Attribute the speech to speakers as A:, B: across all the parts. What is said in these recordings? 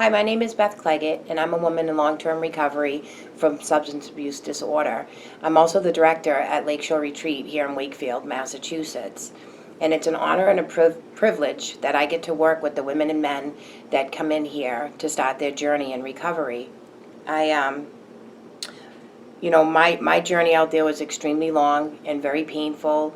A: Hi, my name is Beth Cleggett, and I'm a woman in long-term recovery from substance abuse disorder. I'm also the director at Lakeshore Retreat here in Wakefield, Massachusetts. And it's an honor and a privilege that I get to work with the women and men that come in here to start their journey in recovery. My journey out there was extremely long and very painful.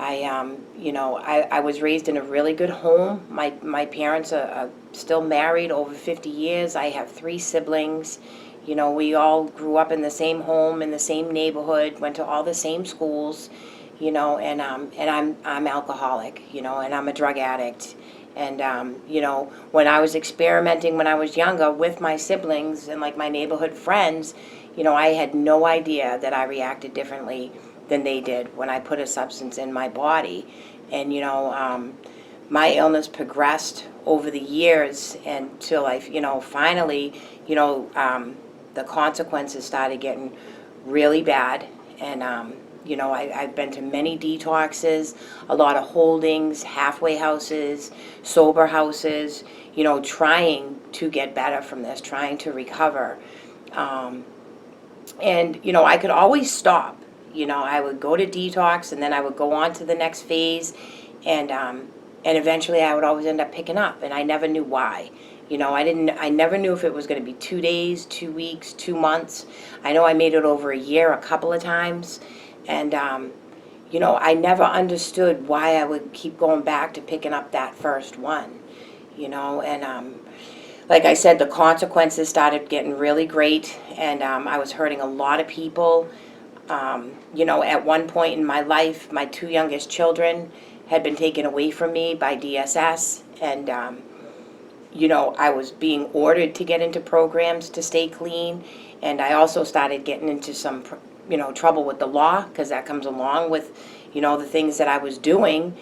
A: I was raised in a really good home. My parents are still married over 50 years. I have 3 siblings. We all grew up in the same home, in the same neighborhood, went to all the same schools, and I'm alcoholic, and I'm a drug addict. And, when I was experimenting when I was younger with my siblings and like my neighborhood friends, I had no idea that I reacted differently than they did when I put a substance in my body. And my illness progressed over the years until I finally the consequences started getting really bad. And I've been to many detoxes, a lot of holdings, halfway houses, sober houses, trying to get better from this, trying to recover. I could always stop. I would go to detox, and then I would go on to the next phase, and eventually I would always end up picking up, and I never knew why. I never knew if it was going to be 2 days, 2 weeks, 2 months. I know I made it over a year a couple of times, and I never understood why I would keep going back to picking up that first one. Like I said, the consequences started getting really great, and I was hurting a lot of people. At one point in my life, my 2 youngest children had been taken away from me by DSS, and I was being ordered to get into programs to stay clean, and I also started getting into some trouble with the law, because that comes along with the things that I was doing,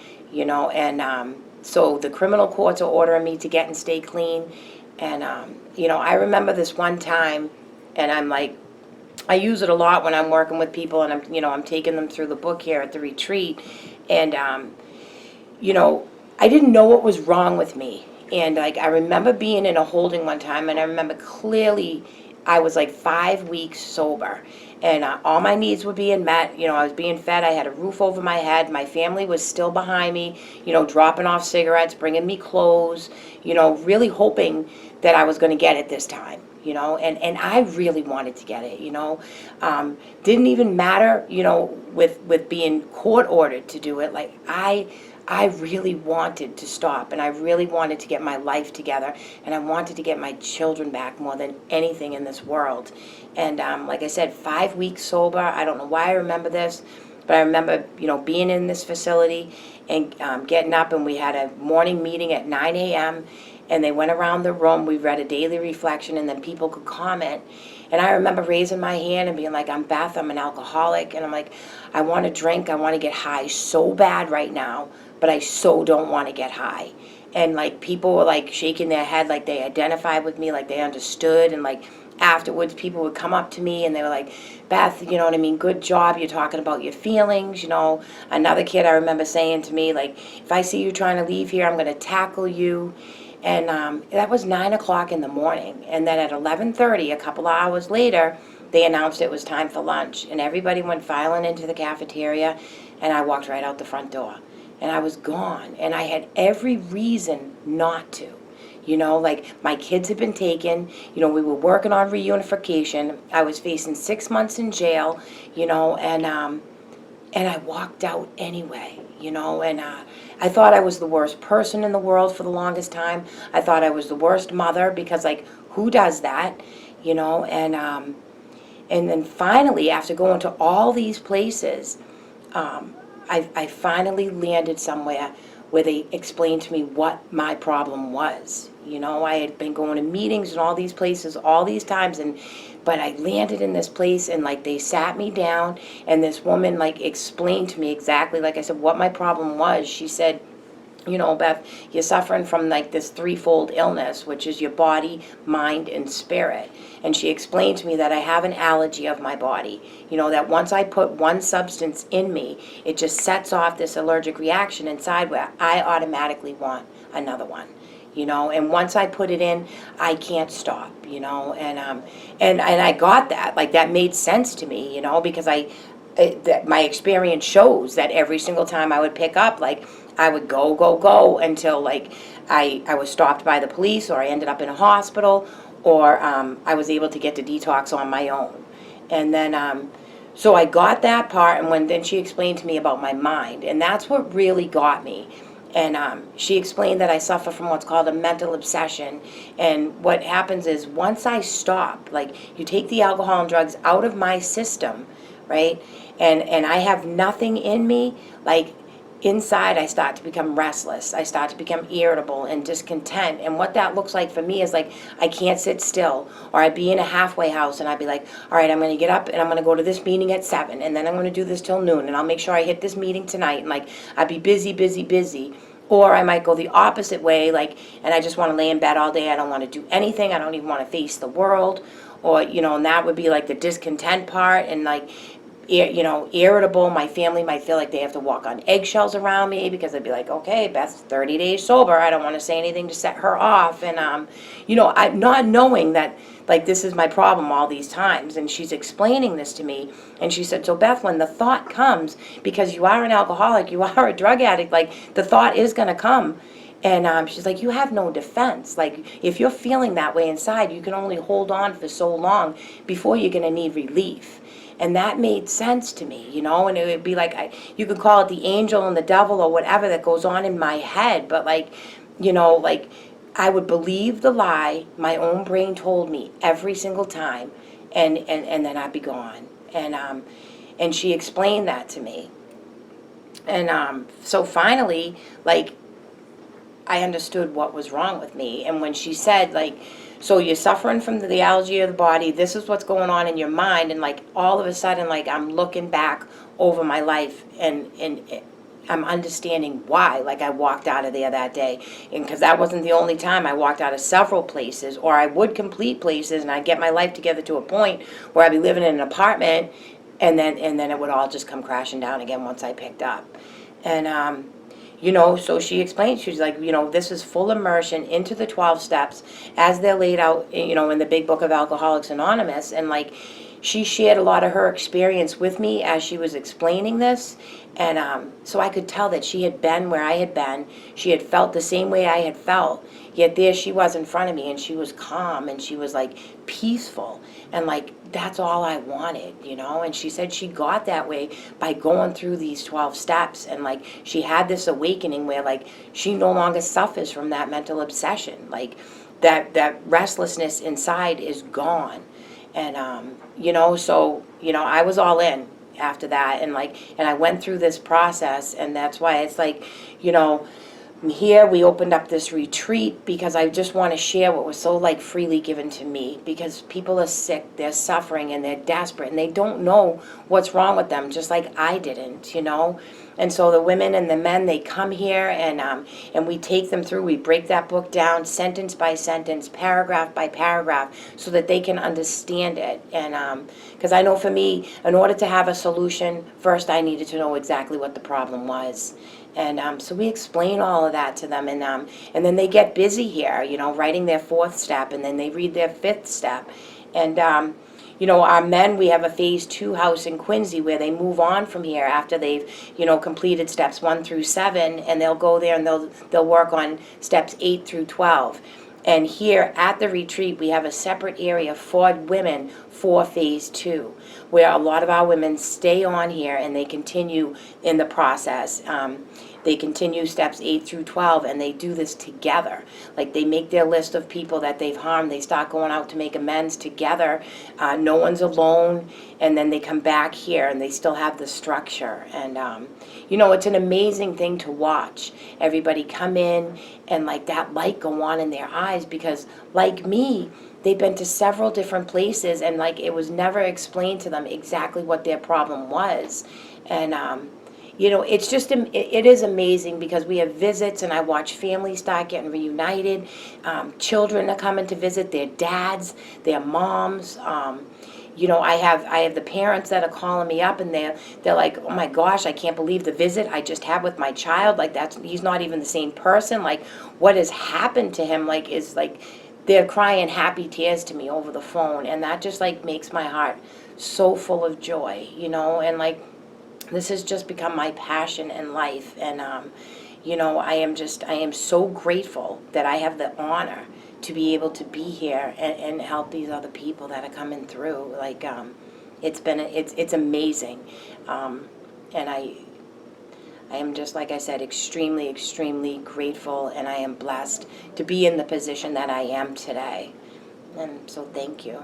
A: so the criminal courts are ordering me to get and stay clean. And I remember this one time, and I'm like, I use it a lot when I'm working with people, and I'm taking them through the book here at the retreat, and I didn't know what was wrong with me. And like, I remember being in a holding one time, and I remember clearly I was like 5 weeks sober, and all my needs were being met. I was being fed. I had a roof over my head. My family was still behind me, dropping off cigarettes, bringing me clothes, really hoping that I was going to get it this time. And I really wanted to get it, didn't even matter, with being court ordered to do it. Like, I really wanted to stop, and I really wanted to get my life together, and I wanted to get my children back more than anything in this world. And like I said, 5 weeks sober. I don't know why I remember this, but I remember, being in this facility and getting up, and we had a morning meeting at 9 a.m., and they went around the room. We read a daily reflection, and then people could comment. And I remember raising my hand and being like, I'm Beth, I'm an alcoholic, and I'm like, I want to drink, I want to get high so bad right now, but I so don't want to get high. And like, people were like shaking their head, like they identified with me, like they understood. And like, afterwards, people would come up to me and they were like, Beth, you know what I mean, good job, you're talking about your feelings. Another kid I remember saying to me, like, if I see you trying to leave here, I'm going to tackle you. And that was 9 o'clock in the morning. And then at 11:30, a couple of hours later, they announced it was time for lunch. And everybody went filing into the cafeteria, and I walked right out the front door. And I was gone. And I had every reason not to. Like, my kids had been taken. We were working on reunification. I was facing 6 months in jail, and I walked out anyway, and I thought I was the worst person in the world for the longest time. I thought I was the worst mother, because, like, who does that, and then finally, after going to all these places, I finally landed somewhere where they explained to me what my problem was. I had been going to meetings in all these places all these times, but I landed in this place, and like, they sat me down, and this woman like explained to me exactly, like I said, what my problem was. She said, Beth, you're suffering from like this threefold illness, which is your body, mind, and spirit. And she explained to me that I have an allergy of my body. That once I put one substance in me, it just sets off this allergic reaction inside where I automatically want another one. and once I put it in, I can't stop, and I got that, like, that made sense to me, because that my experience shows that every single time I would pick up, like, I would go until, like, I was stopped by the police, or I ended up in a hospital, or I was able to get to detox on my own. And then, so I got that part, and then she explained to me about my mind, and that's what really got me. And she explained that I suffer from what's called a mental obsession. And what happens is, once I stop, like, you take the alcohol and drugs out of my system, right? And I have nothing in me, like, inside I start to become restless. I start to become irritable and discontent. And what that looks like for me is, like, I can't sit still. Or I'd be in a halfway house and I'd be like, all right, I'm going to get up and I'm going to go to this meeting at 7. And then I'm going to do this till noon. And I'll make sure I hit this meeting tonight. And, like, I'd be busy. Or I might go the opposite way, like, and I just want to lay in bed all day. I don't want to do anything. I don't even want to face the world. Or, and that would be, like, the discontent part. And, like, irritable. My family might feel like they have to walk on eggshells around me, because they'd be like, okay, Beth's 30 days sober. I don't want to say anything to set her off. And, I'm not knowing that, like, this is my problem all these times. And she's explaining this to me. And she said, so Beth, when the thought comes, because you are an alcoholic, you are a drug addict, like, the thought is going to come. And she's like, you have no defense. Like, if you're feeling that way inside, you can only hold on for so long before you're going to need relief. And that made sense to me, and it would be like, you could call it the angel and the devil or whatever that goes on in my head. But, like, like, I would believe the lie my own brain told me every single time, and then I'd be gone. And she explained that to me. And so finally, like, I understood what was wrong with me. And when she said, like, so you're suffering from the allergy of the body, this is what's going on in your mind, and, like, all of a sudden, like, I'm looking back over my life, and I'm understanding why, like, I walked out of there that day. And because that wasn't the only time. I walked out of several places, or I would complete places, and I'd get my life together to a point where I'd be living in an apartment, and then it would all just come crashing down again once I picked up. And so she explained, she's like, this is full immersion into the 12 steps as they're laid out, in the big book of Alcoholics Anonymous. And, like, she shared a lot of her experience with me as she was explaining this. And so I could tell that she had been where I had been. She had felt the same way I had felt. Yet there she was in front of me, and she was calm, and she was, like, peaceful. And, like, that's all I wanted, And she said she got that way by going through these 12 steps. And, like, she had this awakening where, like, she no longer suffers from that mental obsession. Like, that restlessness inside is gone. And, so, I was all in after that. And, like, and I went through this process. And that's why it's like, here we opened up this retreat, because I just want to share what was so, like, freely given to me, because people are sick, they're suffering, and they're desperate, and they don't know what's wrong with them, just like I didn't, And so the women and the men, they come here, and we take them through, we break that book down sentence by sentence, paragraph by paragraph, so that they can understand it. And because I know for me, in order to have a solution, first I needed to know exactly what the problem was. And so we explain all of that to them, and then they get busy here, writing their 4th step, and then they read their 5th step. And our men, we have a phase 2 house in Quincy where they move on from here after they've, completed steps 1 through 7, and they'll go there and they'll work on steps 8 through 12. And here at the retreat, we have a separate area for women for phase 2, where a lot of our women stay on here and they continue in the process. They continue steps 8 through 12, and they do this together. Like, they make their list of people that they've harmed. They start going out to make amends together. No one's alone. And then they come back here, and they still have the structure. And, it's an amazing thing to watch. Everybody come in, and, like, that light go on in their eyes, because, like me, they've been to several different places, and, like, it was never explained to them exactly what their problem was. And, it's just, it is amazing, because we have visits, and I watch families start getting reunited. Children are coming to visit their dads, their moms. you know, I have the parents that are calling me up, and they're like, oh my gosh, I can't believe the visit I just had with my child. Like, he's not even the same person. Like, what has happened to him? Like, is like, they're crying happy tears to me over the phone, and that just like makes my heart so full of joy, you know. And like, this has just become my passion in life, and you know, I am so grateful that I have the honor to be able to be here and help these other people that are coming through. Like, it's amazing, and I am, just like I said, extremely, extremely grateful, and I am blessed to be in the position that I am today. And so thank you.